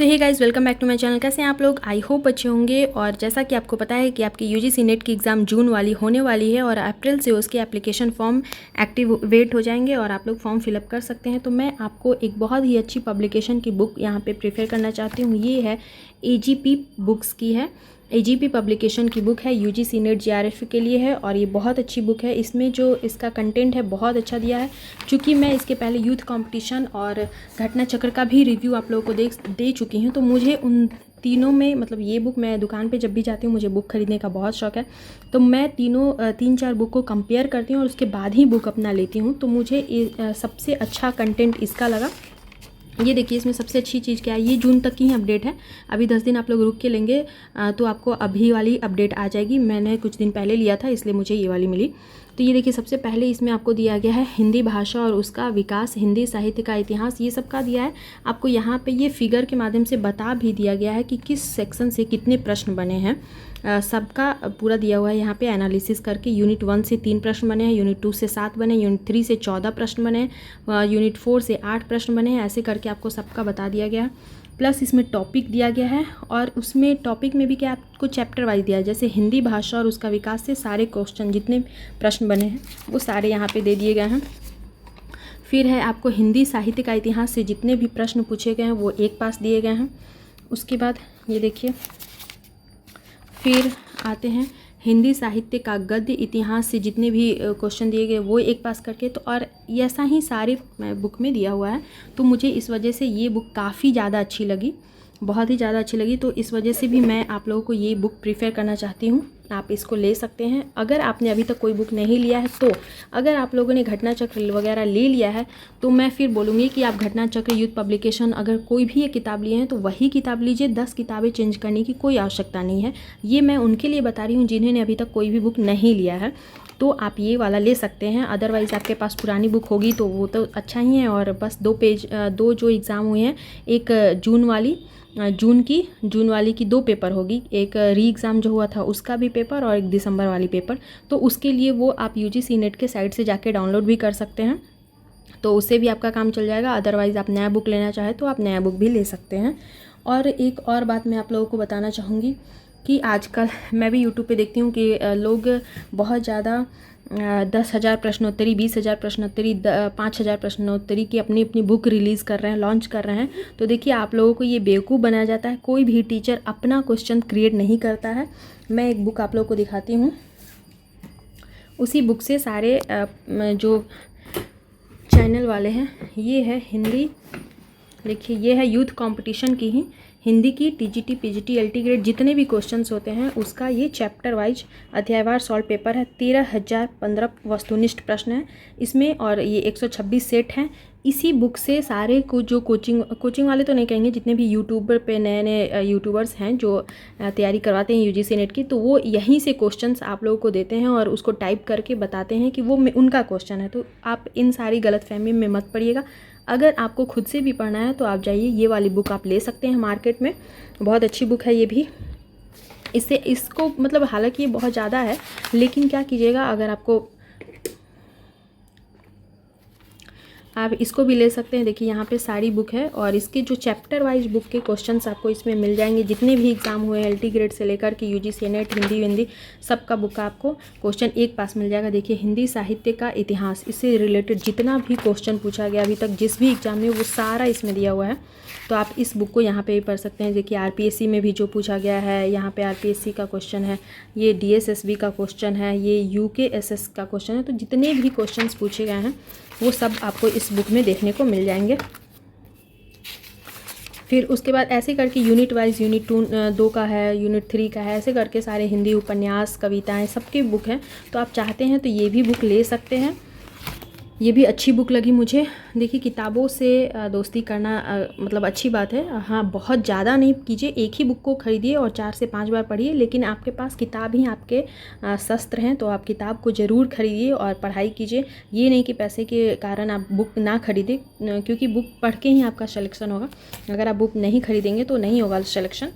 So hey guys, welcome back to my channel. कैसे हैं आप लोग? आई होप अच्छे होंगे। और जैसा कि आपको पता है कि आपकी यूजीसी नेट की एग्ज़ाम जून वाली होने वाली है और अप्रैल से उसके एप्लीकेशन फॉर्म एक्टिवेट हो जाएंगे और आप लोग फॉर्म फिलअप कर सकते हैं। तो मैं आपको एक बहुत ही अच्छी पब्लिकेशन की बुक यहाँ पे प्रेफर करना चाहती हूँ। ये है AGP बुक्स की है। AGP पब्लिकेशन की बुक है, यूजीसी नेट JRF के लिए है और ये बहुत अच्छी बुक है। इसमें जो इसका कंटेंट है बहुत अच्छा दिया है। चूँकि मैं इसके पहले यूथ कंपटीशन और घटना चक्र का भी रिव्यू आप लोगों को दे चुकी हूँ, तो मुझे उन तीनों में मतलब ये बुक, मैं दुकान पे जब भी जाती हूँ मुझे बुक खरीदने का बहुत शौक है, तो मैं तीन चार बुक को कंपेयर करती हूँ और उसके बाद ही बुक अपना लेती हूँ। तो मुझे सबसे अच्छा कंटेंट इसका लगा। ये देखिए, इसमें सबसे अच्छी चीज़ क्या है, ये जून तक की ही अपडेट है। अभी 10 दिन आप लोग रुक के लेंगे तो आपको अभी वाली अपडेट आ जाएगी। मैंने कुछ दिन पहले लिया था इसलिए मुझे ये वाली मिली। तो ये देखिए, सबसे पहले इसमें आपको दिया गया है हिंदी भाषा और उसका विकास, हिंदी साहित्य का इतिहास, ये सब का दिया है। आपको यहाँ पे ये फिगर के माध्यम से बता भी दिया गया है कि किस सेक्शन से कितने प्रश्न बने हैं। सबका पूरा दिया हुआ है यहाँ पे एनालिसिस करके। यूनिट 1 से 3 प्रश्न बने हैं, यूनिट 2 से 7 बने, यूनिट 3 से 14 प्रश्न बने हैं, यूनिट 4 से 8 प्रश्न बने हैं। ऐसे करके आपको सबका बता दिया गया है। प्लस इसमें टॉपिक दिया गया है और उसमें टॉपिक में भी क्या आपको चैप्टर वाइज दिया है। जैसे हिंदी भाषा और उसका विकास से सारे क्वेश्चन जितने प्रश्न बने हैं वो सारे यहाँ पे दे दिए गए हैं। फिर है आपको हिंदी साहित्य का इतिहास से जितने भी प्रश्न पूछे गए हैं वो एक पास दिए गए हैं। उसके बाद ये देखिए, फिर आते हैं हिंदी साहित्य का गद्य इतिहास से जितने भी क्वेश्चन दिए गए वो एक पास करके। तो और ऐसा ही सारे बुक में दिया हुआ है। तो मुझे इस वजह से ये बुक काफ़ी ज़्यादा अच्छी लगी, बहुत ही ज़्यादा अच्छी लगी। तो इस वजह से भी मैं आप लोगों को ये बुक प्रीफर करना चाहती हूँ। आप इसको ले सकते हैं अगर आपने अभी तक कोई बुक नहीं लिया है। तो अगर आप लोगों ने घटना चक्र वगैरह ले लिया है तो मैं फिर बोलूँगी कि आप घटना चक्र, यूथ पब्लिकेशन, अगर कोई भी एक किताब लिए हैं तो वही किताब लीजिए। 10 किताबें चेंज करने की कोई आवश्यकता नहीं है। ये मैं उनके लिए बता रही हूँ जिन्होंने अभी तक कोई भी बुक नहीं लिया है। तो आप ये वाला ले सकते हैं। अदरवाइज़ आपके पास पुरानी बुक होगी तो वो तो अच्छा ही है। और बस दो जो एग्ज़ाम हुए हैं, एक जून वाली की 2 पेपर होगी, एक री एग्ज़ाम जो हुआ था उसका भी पेपर और एक दिसंबर वाली पेपर। तो उसके लिए वो आप यूजीसी नेट के साइट से जाके डाउनलोड भी कर सकते हैं, तो उससे भी आपका काम चल जाएगा। अदरवाइज़ आप नया बुक लेना चाहें तो आप नया बुक भी ले सकते हैं। और एक और बात मैं आप लोगों को बताना चाहूँगी कि आजकल मैं भी यूट्यूब पे देखती हूँ कि लोग बहुत ज़्यादा 10,000 प्रश्नोत्तरी, 20,000 प्रश्नोत्तरी, 5,000 प्रश्नोत्तरी की अपनी अपनी बुक रिलीज़ कर रहे हैं, लॉन्च कर रहे हैं। तो देखिए, आप लोगों को ये बेवकूफ़ बनाया जाता है। कोई भी टीचर अपना क्वेश्चन क्रिएट नहीं करता है। मैं एक बुक आप लोगों को दिखाती हूँ। उसी बुक से सारे जो चैनल वाले हैं, ये है हिंदी, देखिए ये है यूथ कंपटीशन की ही हिंदी की TGT PGT LT ग्रेड जितने भी क्वेश्चंस होते हैं उसका ये चैप्टर वाइज अध्यायवार सॉल्व पेपर है। 13,015 वस्तुनिष्ठ प्रश्न है इसमें और ये 126 सेट हैं। इसी बुक से सारे को जो कोचिंग वाले तो नहीं कहेंगे, जितने भी यूट्यूबर पे नए नए यूट्यूबर्स हैं जो तैयारी करवाते हैं यूजीसी नेट की, तो वो यहीं से क्वेश्चंस आप लोगों को देते हैं और उसको टाइप करके बताते हैं कि वो उनका क्वेश्चन है। तो आप इन सारी गलतफहमी में मत पड़िएगा। अगर आपको खुद से भी पढ़ना है तो आप जाइए, ये वाली बुक आप ले सकते हैं मार्केट में, बहुत अच्छी बुक है ये भी। इसको मतलब हालांकि ये बहुत ज़्यादा है, लेकिन क्या कीजिएगा, अगर आप इसको भी ले सकते हैं। देखिए यहाँ पे सारी बुक है और इसके जो चैप्टर वाइज बुक के क्वेश्चंस आपको इसमें मिल जाएंगे। जितने भी एग्जाम हुए LT ग्रेड से लेकर के यूजीसी नेट, हिंदी सबका बुक का आपको क्वेश्चन एक पास मिल जाएगा। देखिए, हिंदी साहित्य का इतिहास, इससे रिलेटेड जितना भी क्वेश्चन पूछा गया अभी तक जिस भी एग्जाम में, वो सारा इसमें दिया हुआ है। तो आप इस बुक को यहाँ पे भी पढ़ सकते हैं। देखिए RPSC में भी जो पूछा गया है, यहाँ पे RPSC का क्वेश्चन है, ये DSSB का क्वेश्चन है, ये UKSS का क्वेश्चन है। तो जितने भी क्वेश्चंस पूछे गए हैं वो सब आपको इस बुक में देखने को मिल जाएंगे। फिर उसके बाद ऐसे करके यूनिट वाइज, यूनिट 2 का है, यूनिट 3 का है, ऐसे करके सारे हिंदी उपन्यास, कविताएं सबकी बुक है। तो आप चाहते हैं तो ये भी बुक ले सकते हैं। ये भी अच्छी बुक लगी मुझे। देखिए, किताबों से दोस्ती करना मतलब अच्छी बात है। हाँ, बहुत ज़्यादा नहीं कीजिए, एक ही बुक को खरीदिए और 4 से 5 बार पढ़िए। लेकिन आपके पास किताब ही आपके शस्त्र हैं, तो आप किताब को ज़रूर खरीदिए और पढ़ाई कीजिए। ये नहीं कि पैसे के कारण आप बुक ना खरीदें, क्योंकि बुक पढ़ के ही आपका सिलेक्शन होगा। अगर आप बुक नहीं खरीदेंगे तो नहीं होगा सिलेक्शन।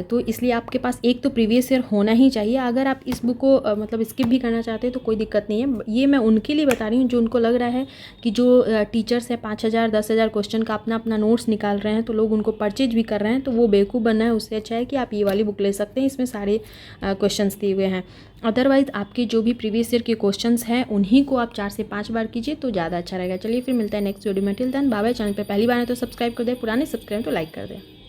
तो इसलिए आपके पास एक तो प्रीवियस ईयर होना ही चाहिए। अगर आप इस बुक को मतलब स्किप भी करना चाहते हैं तो कोई दिक्कत नहीं है। ये मैं उनके लिए बता रही हूँ जो उनको लग रहा है कि जो टीचर्स हैं 5,000 10,000 क्वेश्चन का अपना अपना नोट्स निकाल रहे हैं, तो लोग उनको परचेज भी कर रहे हैं, तो वो बेवकूफ़ बनना है। उससे अच्छा है कि आप ये वाली बुक ले सकते हैं, इसमें सारे क्वेश्चंस दिए हुए हैं। अदरवाइज़ आपके जो भी प्रीवियस ईयर के क्वेश्चंस हैं उन्हीं को आप 4 से 5 बार कीजिए तो ज़्यादा अच्छा रहेगा। चलिए फिर मिलता है नेक्स्ट वीडियो में। Till then bye bye. Channel पे पहली बार है तो सब्सक्राइब कर दें, पुराने सब्सक्राइब तो लाइक कर दें।